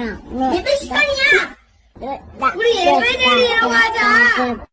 예배 시간이야. 우리 예배 드리러 가자.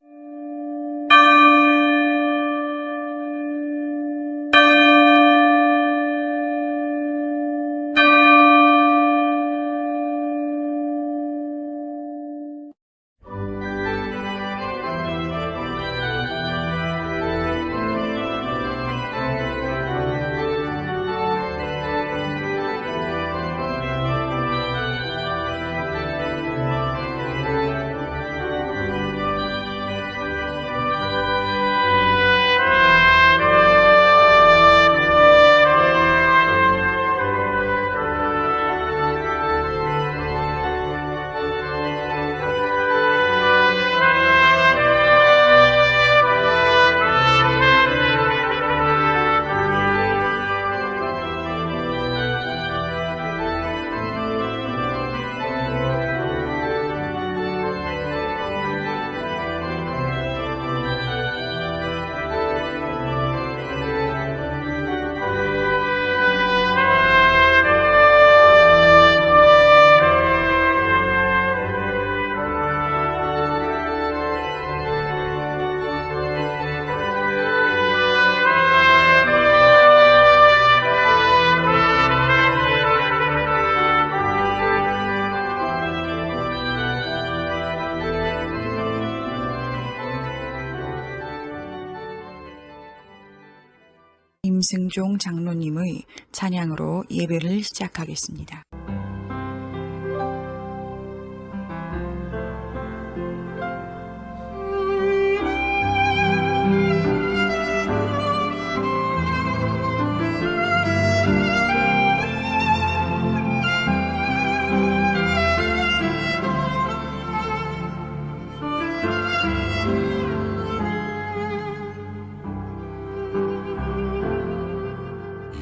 임승종 장로님의 찬양으로 예배를 시작하겠습니다.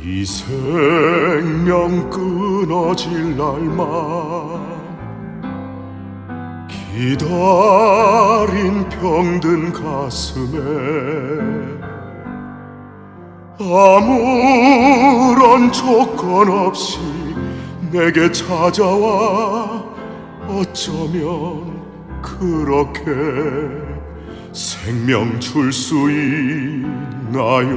이 생명 끊어질 날만 기다린 병든 가슴에 아무런 조건 없이 내게 찾아와 어쩌면 그렇게 생명 줄 수 있나요?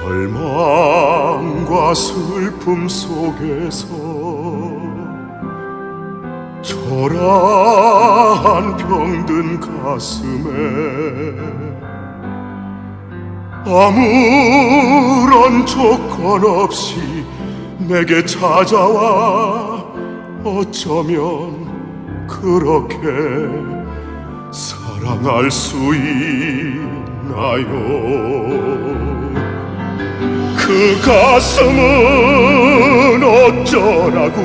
절망과 슬픔 속에서 초라한 병든 가슴에 아무런 조건 없이 내게 찾아와 어쩌면 그렇게 사랑할 수 있나요? 그 가슴은 어쩌라고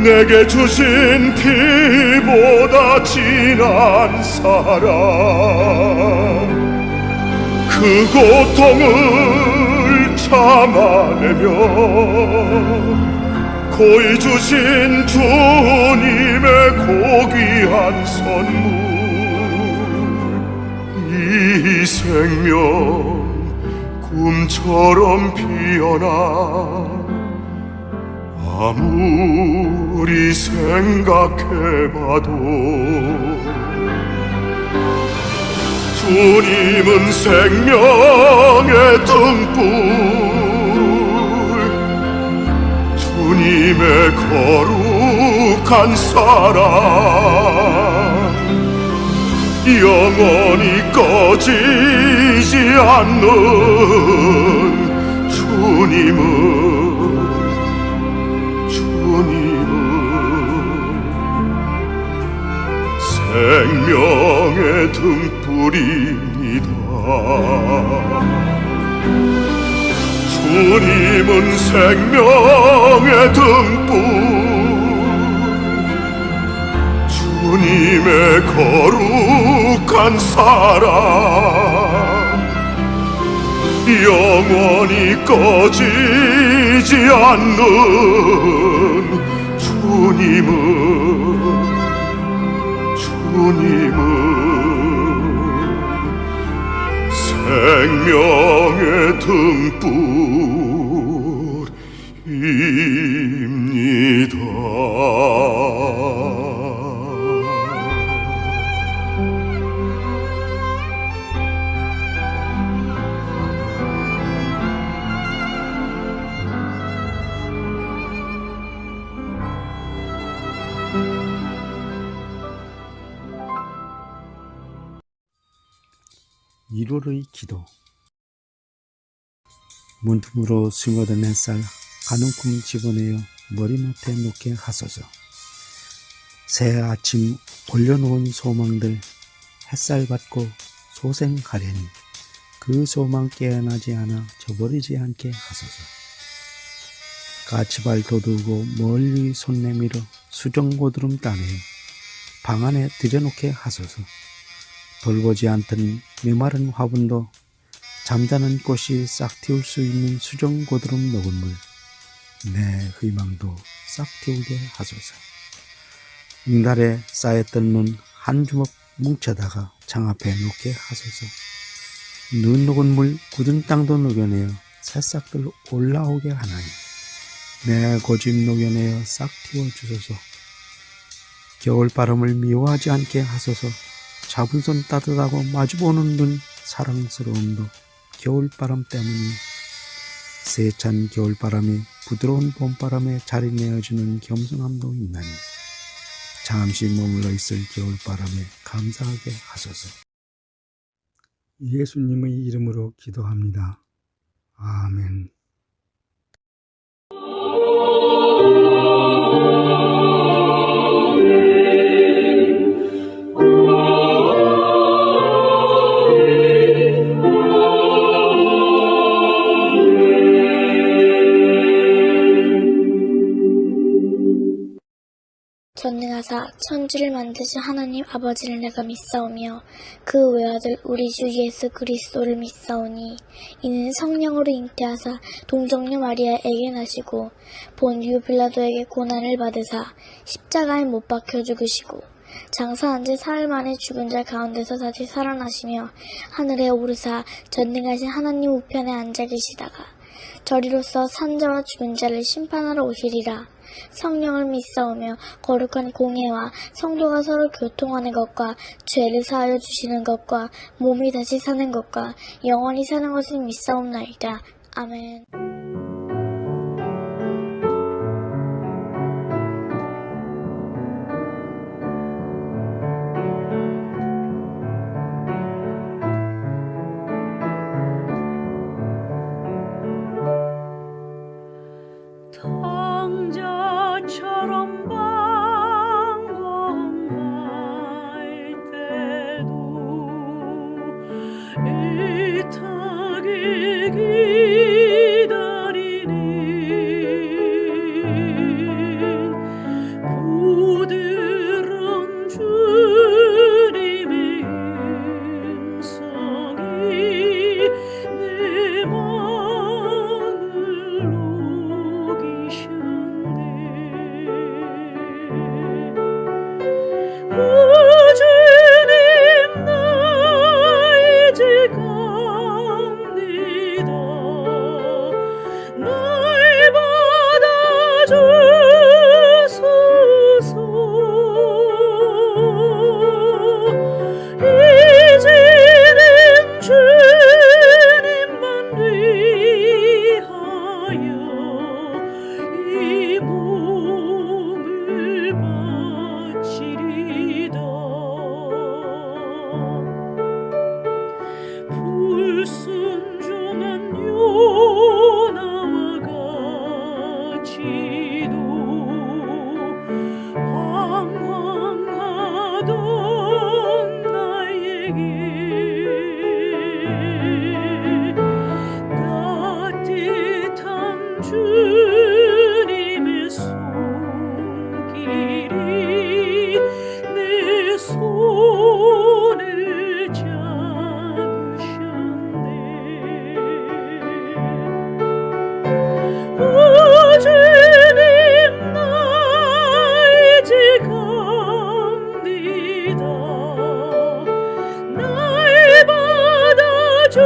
내게 주신 피보다 진한 사랑 그 고통을 참아내며 고이 주신 주님의 고귀한 선물 이 생명 꿈처럼 피어나 아무리 생각해봐도 주님은 생명의 등불 주님의 거룩한 사랑 영원히 꺼지지 않는 주님은 생명의 등불입니다. 주님은 생명의 등불 주님의 거룩한 사랑 영원히 꺼지지 않는 주님은 생명의 등불입니다. 1월의 기도. 문틈으로 스며든 햇살 한 움큼 집어내어 머리맡에 놓게 하소서. 새 아침 올려놓은 소망들 햇살 받고 소생하려니 그 소망 깨어나지 않아 저버리지 않게 하소서. 까치발 돋우고 멀리 손 내밀어 수정고드름 따내어 방 안에 들여놓게 하소서. 돌보지 않던 메마른 화분도 잠자는 꽃이 싹 틔울 수 있는 수정고드름 녹은 물, 내 희망도 싹 틔우게 하소서. 응달에 쌓였던 눈 한 주먹 뭉쳐다가 장 앞에 놓게 하소서. 눈 녹은 물 굳은 땅도 녹여내어 새싹들 올라오게 하나니 내 고집 녹여내어 싹 틔워주소서. 겨울바람을 미워하지 않게 하소서. 잡은 손 따뜻하고 마주보는 눈 사랑스러움도 겨울바람 때문이 세찬 겨울바람이 부드러운 봄바람에 자리 내어주는 겸손함도 있나니 잠시 머물러 있을 겨울바람에 감사하게 하소서. 예수님의 이름으로 기도합니다. 아멘. 전능하사 천지를 만드신 하나님 아버지를 내가 믿사오며 그 외아들 우리 주 예수 그리스도를 믿사오니 이는 성령으로 잉태하사 동정녀 마리아에게 나시고 본디오 빌라도에게 고난을 받으사 십자가에 못 박혀 죽으시고 장사한 지 사흘 만에 죽은 자 가운데서 다시 살아나시며 하늘에 오르사 전능하신 하나님 우편에 앉아 계시다가 저리로서 산자와 죽은 자를 심판하러 오시리라. 성령을 믿사오며 거룩한 공예와 성도가 서로 교통하는 것과 죄를 사하여 주시는 것과 몸이 다시 사는 것과 영원히 사는 것을 믿사옵나이다. 아멘. 당자처럼 방황할 때도 애타게 기다리는 부드러운 주님의 음성이 내 마음을 오 주님 나 이제 갑니다. 날 받아주소서. 이제는 주님만 위하여 이 몸을 바치리다. 불순종한 요나와 같이도 방황하던 나에게 따뜻한 주님의 손길이 내 손을 잡으셨네. 오 주님 나 이제 갑니다. 날 받아주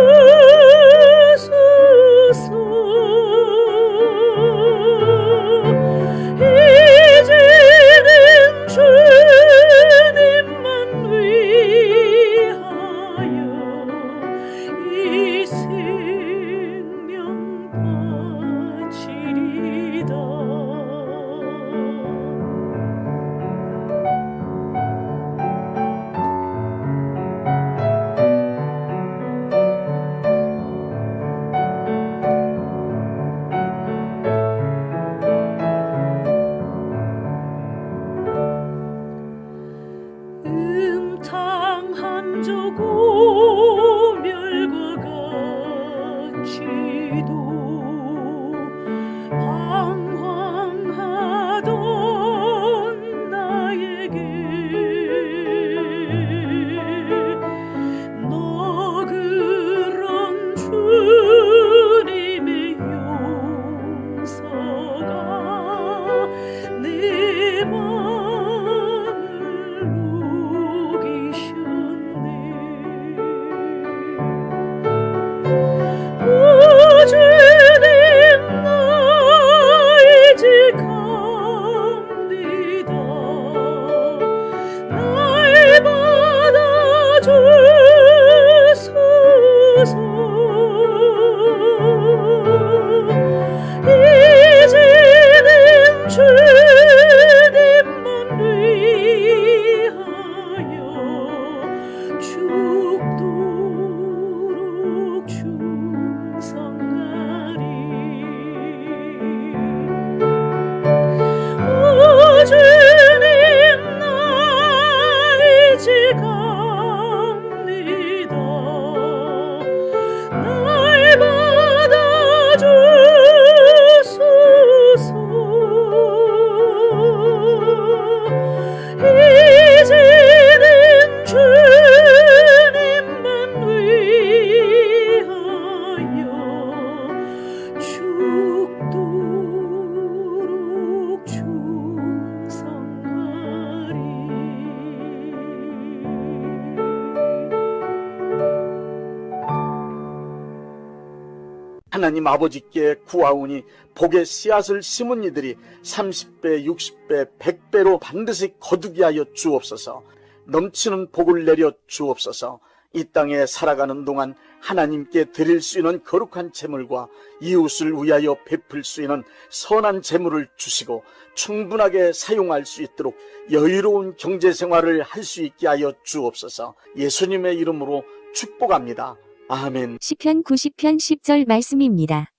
하나님 아버지께 구하오니 복의 씨앗을 심은 이들이 30배, 60배, 100배로 반드시 거두게 하여 주옵소서. 넘치는 복을 내려 주옵소서. 이 땅에 살아가는 동안 하나님께 드릴 수 있는 거룩한 재물과 이웃을 위하여 베풀 수 있는 선한 재물을 주시고 충분하게 사용할 수 있도록 여유로운 경제생활을 할 수 있게 하여 주옵소서. 예수님의 이름으로 축복합니다. 아멘. 시편 90편 10절 말씀입니다.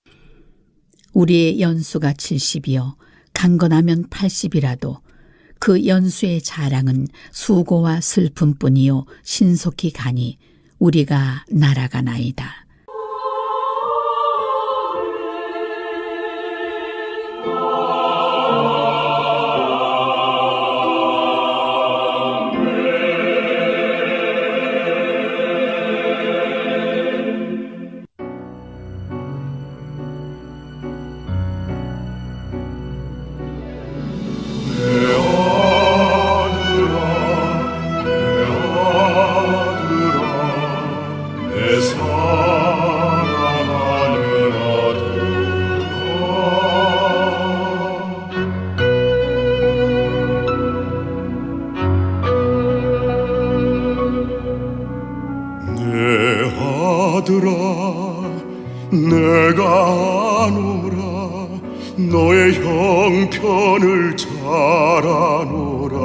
우리의 연수가 70이요 강건하면 80이라도 그 연수의 자랑은 수고와 슬픔뿐이요 신속히 가니 우리가 날아가나이다. 내가 아노라 너의 형편을 잘 아노라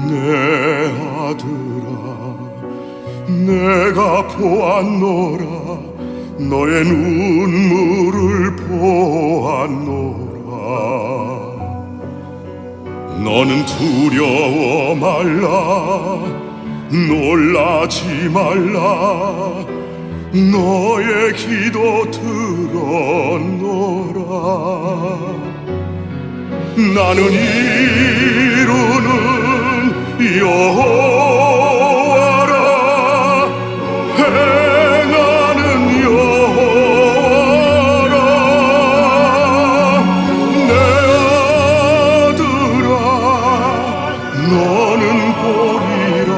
내 아들아 내가 보았노라 너의 눈물을 보았노라 너는 두려워 말라 놀라지 말라 너의 기도 들었노라 나는 이루는 여호와라 행하는 여호와라 내 아들아 너는 보리라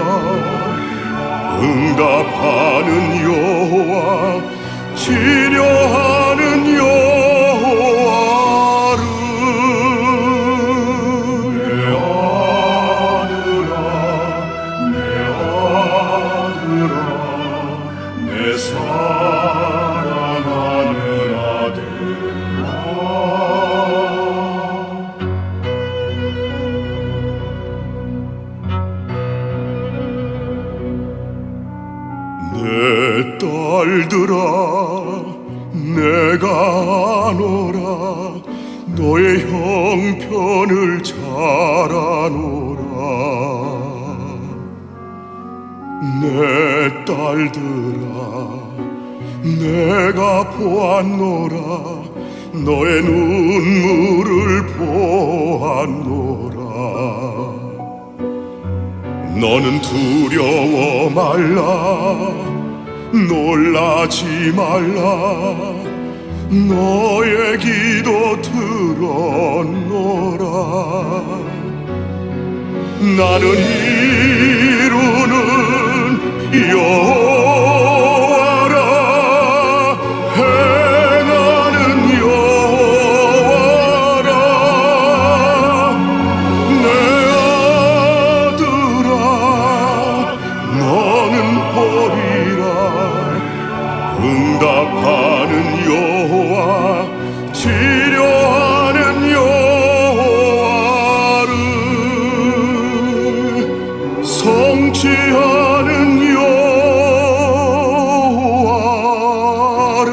응답하는 여호와 치료하는 여호와를 내 아들아 내 사랑하는 아들아 내 딸들아 내가 아노라 너의 형편을 잘 아노라 내 딸들아 내가 보았노라 너의 눈물을 보았노라 너는 두려워 말라 놀라지 말라 너의 기도 들었노라 나는 이루는 여호와라 행하는 여호와라 내 아들아 너는 보리라 응답하는 여호와 치료하는 여호와를 성취하는 여호와를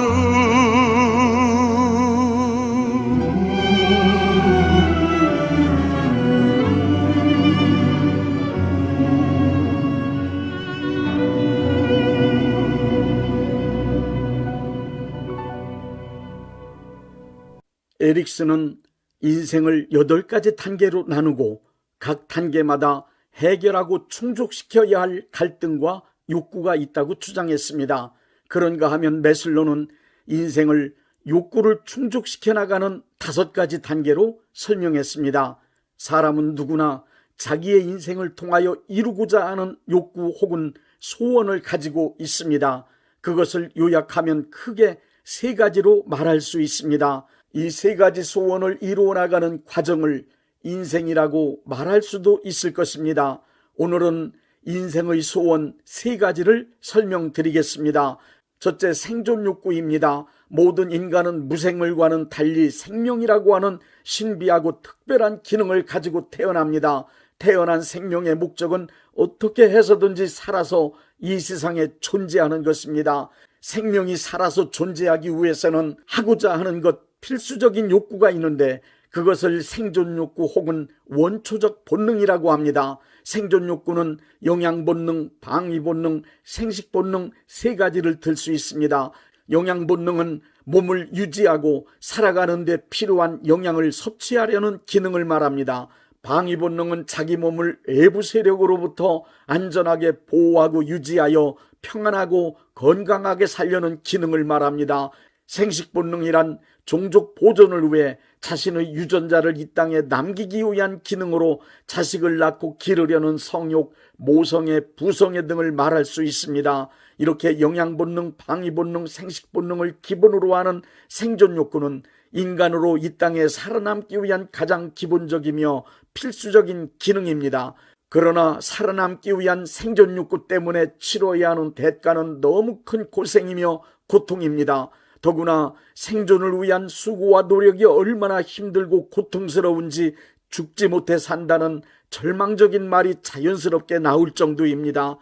에릭슨은 인생을 8가지 단계로 나누고 각 단계마다 해결하고 충족시켜야 할 갈등과 욕구가 있다고 주장했습니다. 그런가 하면 메슬로는 인생을 욕구를 충족시켜 나가는 5가지 단계로 설명했습니다. 사람은 누구나 자기의 인생을 통하여 이루고자 하는 욕구 혹은 소원을 가지고 있습니다. 그것을 요약하면 크게 세 가지로 말할 수 있습니다. 이 세 가지 소원을 이루어 나가는 과정을 인생이라고 말할 수도 있을 것입니다. 오늘은 인생의 소원 세 가지를 설명드리겠습니다. 첫째, 생존 욕구입니다. 모든 인간은 무생물과는 달리 생명이라고 하는 신비하고 특별한 기능을 가지고 태어납니다. 태어난 생명의 목적은 어떻게 해서든지 살아서 이 세상에 존재하는 것입니다. 생명이 살아서 존재하기 위해서는 하고자 하는 것, 필수적인 욕구가 있는데 그것을 생존 욕구 혹은 원초적 본능이라고 합니다. 생존 욕구는 영양 본능, 방위 본능, 생식 본능 세 가지를 들 수 있습니다. 영양 본능은 몸을 유지하고 살아가는 데 필요한 영양을 섭취하려는 기능을 말합니다. 방위 본능은 자기 몸을 외부 세력으로부터 안전하게 보호하고 유지하여 평안하고 건강하게 살려는 기능을 말합니다. 생식 본능이란 종족 보존을 위해 자신의 유전자를 이 땅에 남기기 위한 기능으로 자식을 낳고 기르려는 성욕, 모성애, 부성애 등을 말할 수 있습니다. 이렇게 영양 본능, 방위 본능, 생식 본능을 기본으로 하는 생존 욕구는 인간으로 이 땅에 살아남기 위한 가장 기본적이며 필수적인 기능입니다. 그러나 살아남기 위한 생존 욕구 때문에 치러야 하는 대가는 너무 큰 고생이며 고통입니다. 더구나 생존을 위한 수고와 노력이 얼마나 힘들고 고통스러운지 죽지 못해 산다는 절망적인 말이 자연스럽게 나올 정도입니다.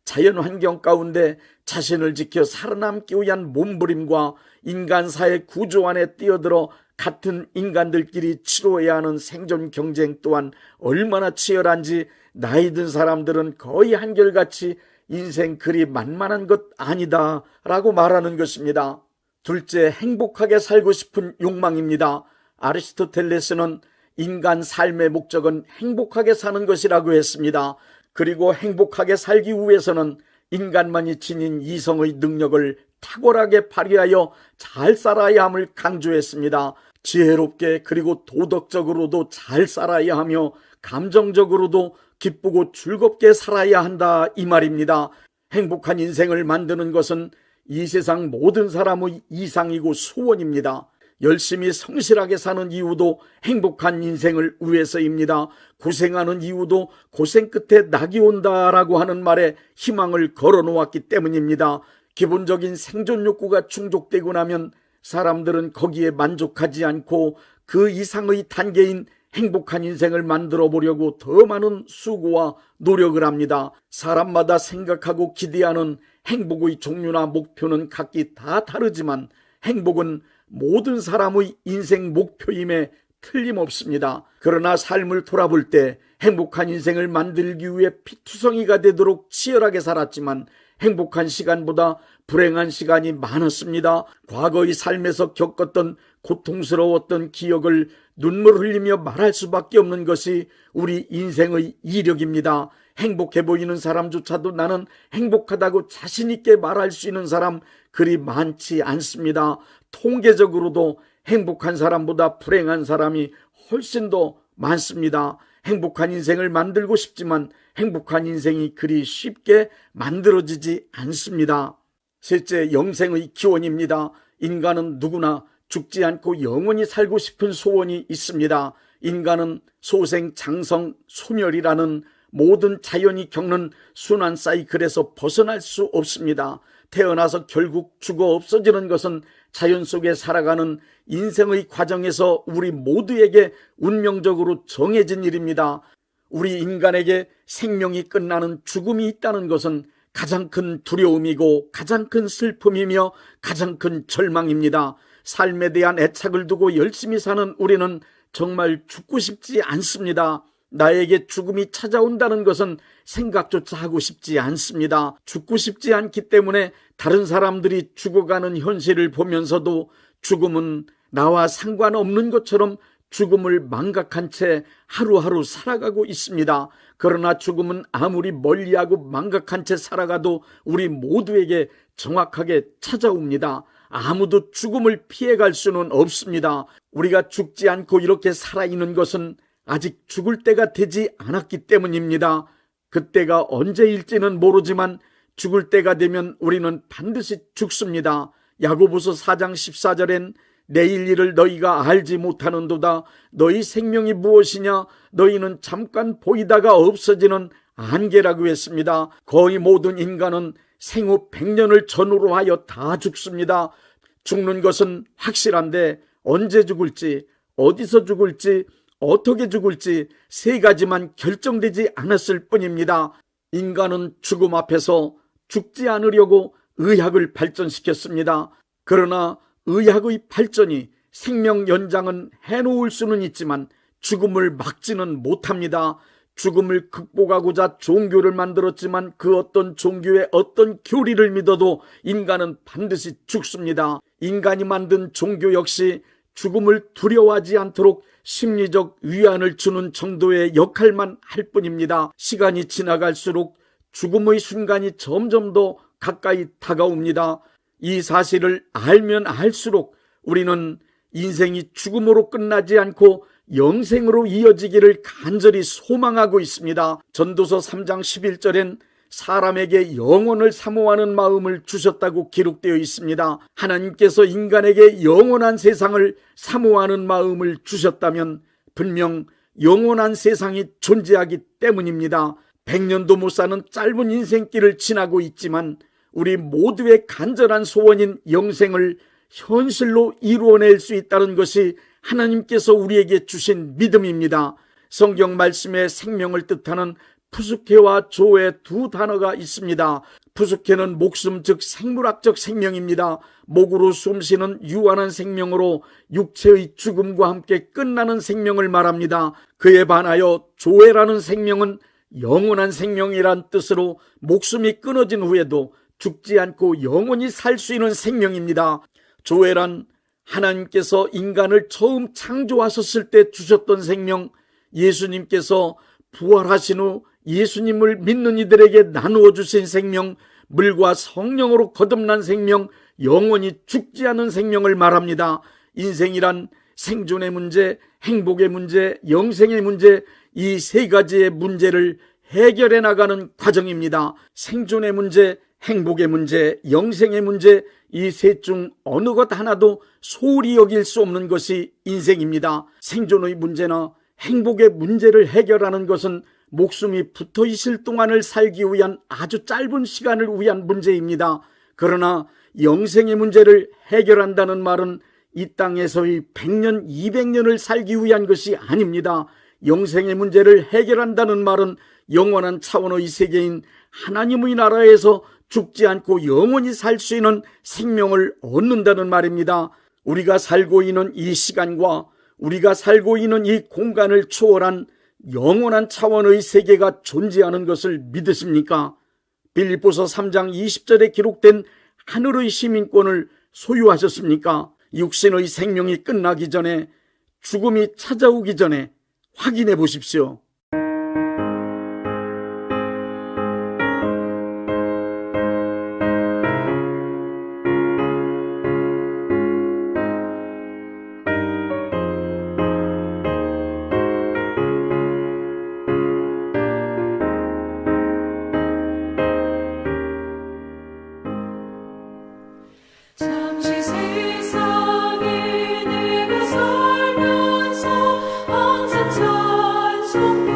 자연환경 가운데 자신을 지켜 살아남기 위한 몸부림과 인간사의 구조 안에 뛰어들어 같은 인간들끼리 치러야 하는 생존 경쟁 또한 얼마나 치열한지 나이 든 사람들은 거의 한결같이 인생 그리 만만한 것 아니다 라고 말하는 것입니다. 둘째, 행복하게 살고 싶은 욕망입니다. 아리스토텔레스는 인간 삶의 목적은 행복하게 사는 것이라고 했습니다. 그리고 행복하게 살기 위해서는 인간만이 지닌 이성의 능력을 탁월하게 발휘하여 잘 살아야 함을 강조했습니다. 지혜롭게 그리고 도덕적으로도 잘 살아야 하며 감정적으로도 기쁘고 즐겁게 살아야 한다 이 말입니다. 행복한 인생을 만드는 것은 이 세상 모든 사람의 이상이고 소원입니다. 열심히 성실하게 사는 이유도 행복한 인생을 위해서입니다. 고생하는 이유도 고생 끝에 낙이 온다라고 하는 말에 희망을 걸어놓았기 때문입니다. 기본적인 생존 욕구가 충족되고 나면 사람들은 거기에 만족하지 않고 그 이상의 단계인 행복한 인생을 만들어 보려고 더 많은 수고와 노력을 합니다. 사람마다 생각하고 기대하는 행복의 종류나 목표는 각기 다 다르지만 행복은 모든 사람의 인생 목표임에 틀림없습니다. 그러나 삶을 돌아볼 때 행복한 인생을 만들기 위해 피투성이가 되도록 치열하게 살았지만 행복한 시간보다 불행한 시간이 많았습니다. 과거의 삶에서 겪었던 고통스러웠던 기억을 눈물 흘리며 말할 수밖에 없는 것이 우리 인생의 이력입니다. 행복해 보이는 사람조차도 나는 행복하다고 자신 있게 말할 수 있는 사람 그리 많지 않습니다. 통계적으로도 행복한 사람보다 불행한 사람이 훨씬 더 많습니다. 행복한 인생을 만들고 싶지만 행복한 인생이 그리 쉽게 만들어지지 않습니다. 셋째, 영생의 기원입니다. 인간은 누구나 죽지 않고 영원히 살고 싶은 소원이 있습니다. 인간은 소생, 장성, 소멸이라는 모든 자연이 겪는 순환 사이클에서 벗어날 수 없습니다. 태어나서 결국 죽어 없어지는 것은 자연 속에 살아가는 인생의 과정에서 우리 모두에게 운명적으로 정해진 일입니다. 우리 인간에게 생명이 끝나는 죽음이 있다는 것은 가장 큰 두려움이고 가장 큰 슬픔이며 가장 큰 절망입니다. 삶에 대한 애착을 두고 열심히 사는 우리는 정말 죽고 싶지 않습니다. 나에게 죽음이 찾아온다는 것은 생각조차 하고 싶지 않습니다. 죽고 싶지 않기 때문에 다른 사람들이 죽어가는 현실을 보면서도 죽음은 나와 상관없는 것처럼 죽음을 망각한 채 하루하루 살아가고 있습니다. 그러나 죽음은 아무리 멀리하고 망각한 채 살아가도 우리 모두에게 정확하게 찾아옵니다. 아무도 죽음을 피해갈 수는 없습니다. 우리가 죽지 않고 이렇게 살아있는 것은 아직 죽을 때가 되지 않았기 때문입니다. 그때가 언제일지는 모르지만 죽을 때가 되면 우리는 반드시 죽습니다. 야고보서 4장 14절엔 내일 일을 너희가 알지 못하는도다. 너희 생명이 무엇이냐? 너희는 잠깐 보이다가 없어지는 안개라고 했습니다. 거의 모든 인간은 생후 100년을 전후로 하여 다 죽습니다. 죽는 것은 확실한데 언제 죽을지, 어디서 죽을지, 어떻게 죽을지 세 가지만 결정되지 않았을 뿐입니다. 인간은 죽음 앞에서 죽지 않으려고 의학을 발전시켰습니다. 그러나 의학의 발전이 생명 연장은 해놓을 수는 있지만 죽음을 막지는 못합니다. 죽음을 극복하고자 종교를 만들었지만 그 어떤 종교의 어떤 교리를 믿어도 인간은 반드시 죽습니다. 인간이 만든 종교 역시 죽음을 두려워하지 않도록 심리적 위안을 주는 정도의 역할만 할 뿐입니다. 시간이 지나갈수록 죽음의 순간이 점점 더 가까이 다가옵니다. 이 사실을 알면 알수록 우리는 인생이 죽음으로 끝나지 않고 영생으로 이어지기를 간절히 소망하고 있습니다. 전도서 3장 11절엔 사람에게 영원을 사모하는 마음을 주셨다고 기록되어 있습니다. 하나님께서 인간에게 영원한 세상을 사모하는 마음을 주셨다면 분명 영원한 세상이 존재하기 때문입니다. 100년도 못 사는 짧은 인생길을 지나고 있지만 우리 모두의 간절한 소원인 영생을 현실로 이루어낼 수 있다는 것이 하나님께서 우리에게 주신 믿음입니다. 성경 말씀에 생명을 뜻하는 푸스케와 조의 두 단어가 있습니다. 푸스케는 목숨 즉 생물학적 생명입니다. 목으로 숨쉬는 유한한 생명으로 육체의 죽음과 함께 끝나는 생명을 말합니다. 그에 반하여 조에라는 생명은 영원한 생명이란 뜻으로 목숨이 끊어진 후에도 죽지 않고 영원히 살 수 있는 생명입니다. 조에란 하나님께서 인간을 처음 창조하셨을 때 주셨던 생명, 예수님께서 부활하신 후 예수님을 믿는 이들에게 나누어 주신 생명, 물과 성령으로 거듭난 생명, 영원히 죽지 않은 생명을 말합니다. 인생이란 생존의 문제, 행복의 문제, 영생의 문제, 이 세 가지의 문제를 해결해 나가는 과정입니다. 생존의 문제, 행복의 문제, 영생의 문제, 이 셋 중 어느 것 하나도 소홀히 여길 수 없는 것이 인생입니다. 생존의 문제나 행복의 문제를 해결하는 것은 목숨이 붙어 있을 동안을 살기 위한 아주 짧은 시간을 위한 문제입니다. 그러나 영생의 문제를 해결한다는 말은 이 땅에서의 100년, 200년을 살기 위한 것이 아닙니다. 영생의 문제를 해결한다는 말은 영원한 차원의 세계인 하나님의 나라에서 죽지 않고 영원히 살 수 있는 생명을 얻는다는 말입니다. 우리가 살고 있는 이 시간과 우리가 살고 있는 이 공간을 초월한 영원한 차원의 세계가 존재하는 것을 믿으십니까? 빌립보서 3장 20절에 기록된 하늘의 시민권을 소유하셨습니까? 육신의 생명이 끝나기 전에, 죽음이 찾아오기 전에 확인해 보십시오. 잠시 세상에 내가 살면서 항상 찬송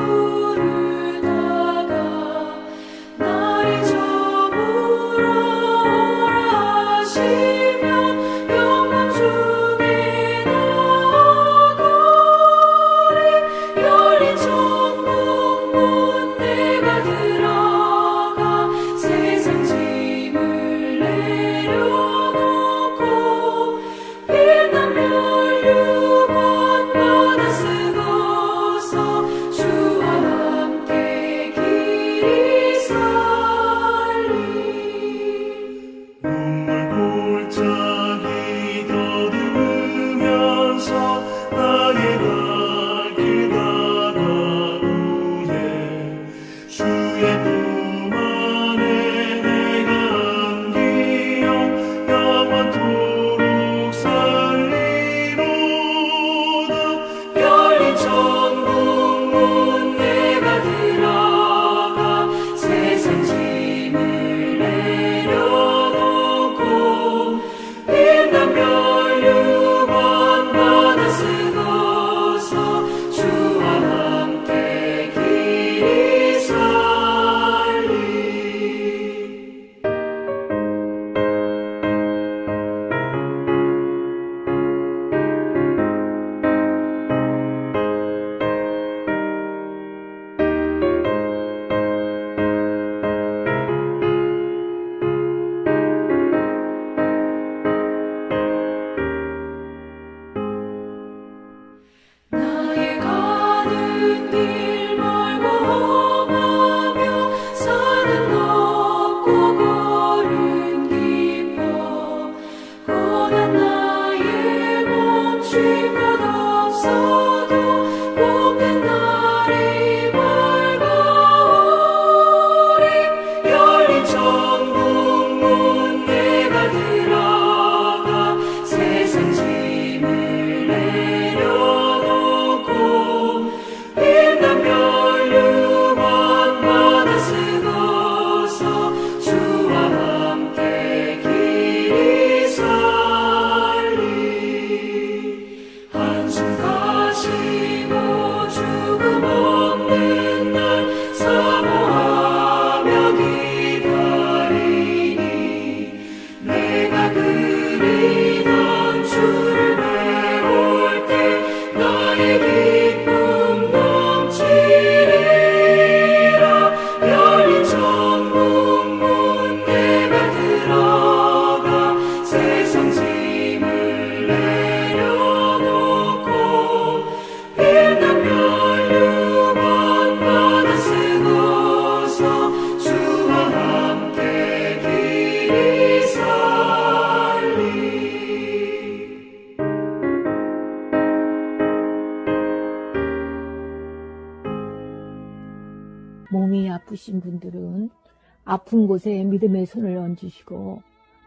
아픈 곳에 믿음의 손을 얹으시고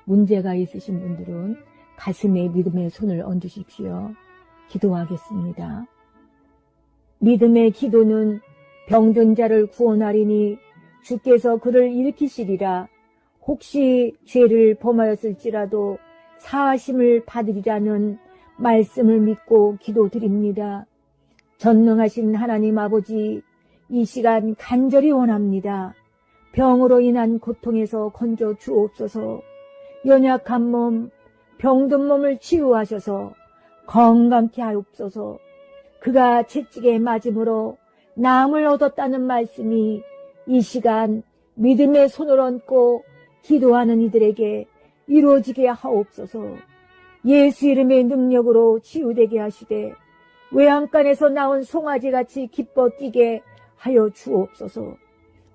문제가 있으신 분들은 가슴에 믿음의 손을 얹으십시오. 기도하겠습니다. 믿음의 기도는 병든 자를 구원하리니 주께서 그를 일으키시리라. 혹시 죄를 범하였을지라도 사하심을 받으리라는 말씀을 믿고 기도드립니다. 전능하신 하나님 아버지, 이 시간 간절히 원합니다. 병으로 인한 고통에서 건져 주옵소서. 연약한 몸, 병든 몸을 치유하셔서 건강케 하옵소서. 그가 채찍에 맞음으로 나음을 얻었다는 말씀이 이 시간 믿음의 손을 얹고 기도하는 이들에게 이루어지게 하옵소서. 예수 이름의 능력으로 치유되게 하시되 외양간에서 나온 송아지같이 기뻐 뛰게 하여 주옵소서.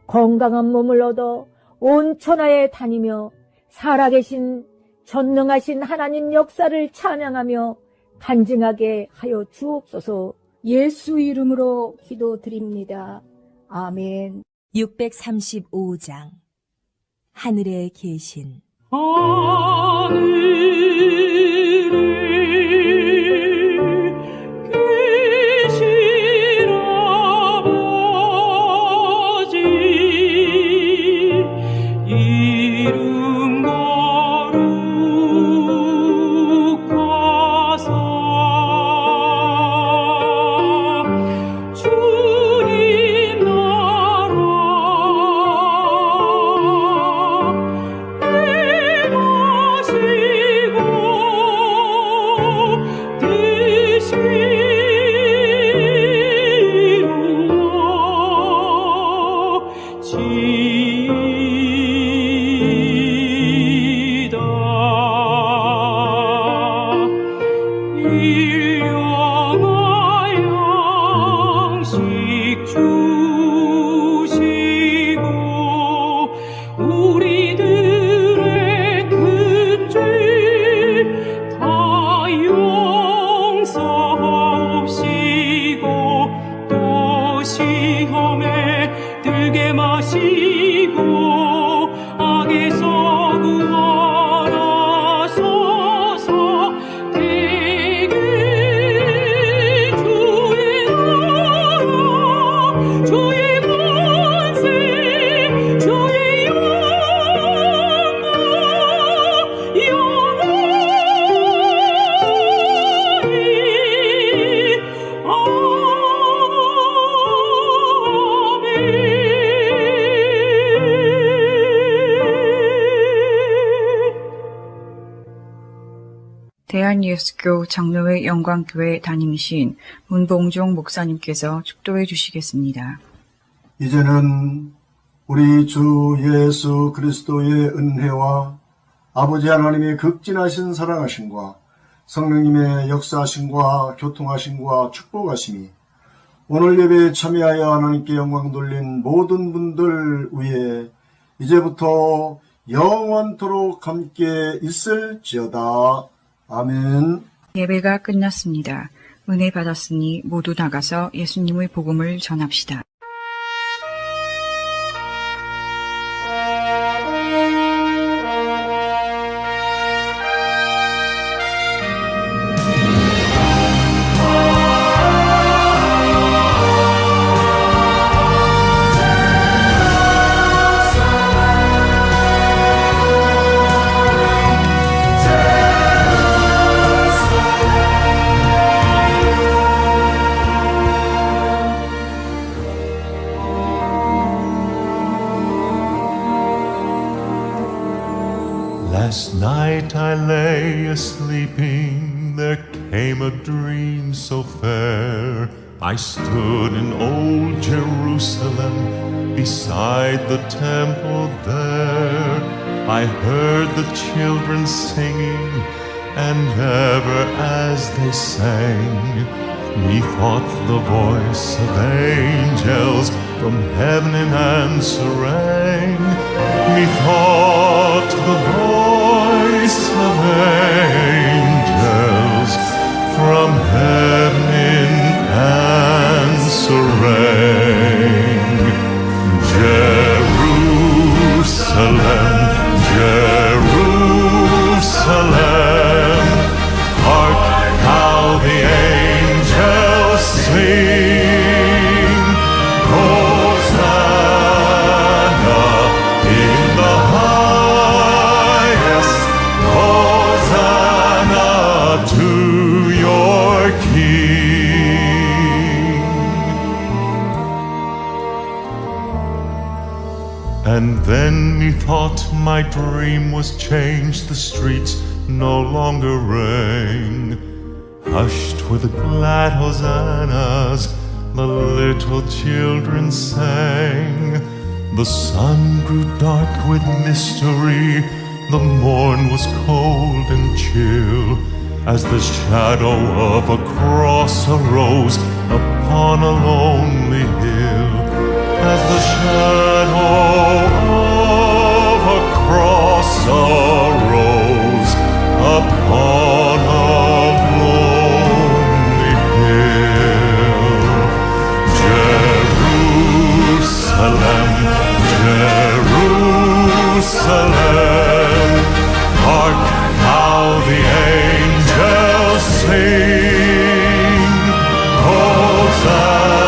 건강한 몸을 얻어 온 천하에 다니며 살아계신 전능하신 하나님 역사를 찬양하며 간증하게 하여 주옵소서. 예수 이름으로 기도드립니다. 아멘. 635장 하늘에 계신 대한예수교 장로회 영광교회 담임이신 문봉종 목사님께서 축도해 주시겠습니다. 이제는 우리 주 예수 그리스도의 은혜와 아버지 하나님의 극진하신 사랑하심과 성령님의 역사하심과 교통하심과 축복하심이 오늘 예배에 참여하여 하나님께 영광 돌린 모든 분들 위에 이제부터 영원토록 함께 있을지어다. 아멘. 예배가 끝났습니다. 은혜 받았으니 모두 나가서 예수님의 복음을 전합시다. Last night I lay a-sleeping, there came a dream so fair. I stood in old Jerusalem, beside the temple there. I heard the children singing, and ever as they sang, methought the voice of angels from heaven in answer rang. Methought the voice of angels from heaven in answer rang. Jerusalem, Jerusalem, hark how the angels sing, Hosanna in the highest, Hosanna to your King. And then methought my dream was changed, the streets no longer rang. Hushed were the glad hosannas, the little children sang. The sun grew dark with mystery, the morn was cold and chill, as the shadow of a cross arose upon a lonely hill. As the shadow of a cross arose upon a lonely hill. Jerusalem, Jerusalem, hark how the angels sing, Hosanna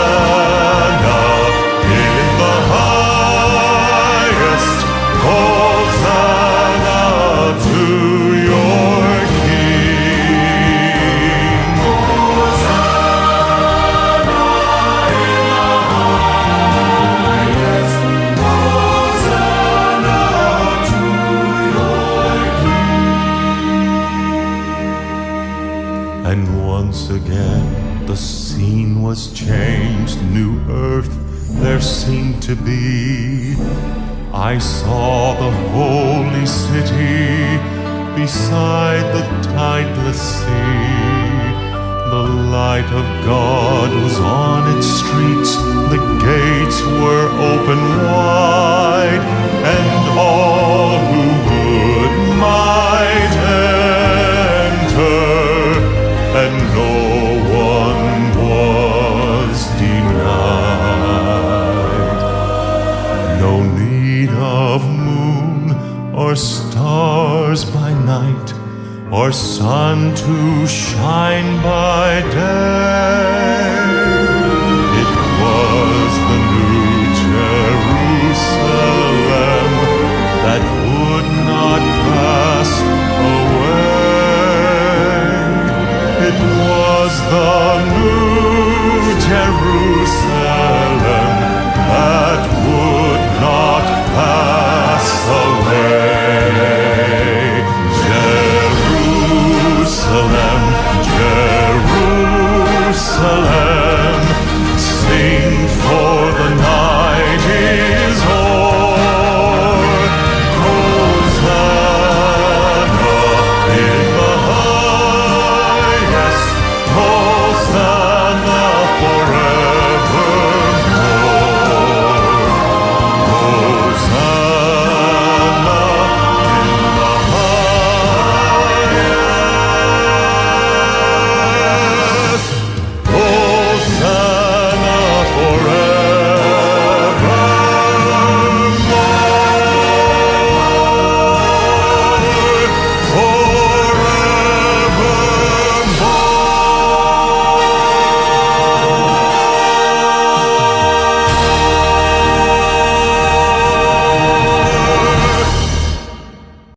in the highest, Hosanna to your King. Hosanna in the highest, Hosanna to your King. And once again the scene was changed, new earth there seemed to be. I saw the holy city beside the tideless sea. The light of God was on its streets, the gates were open wide, and all who would might enter, and no one was denied. No need of moon or stars by night, or sun to shine by day. It was the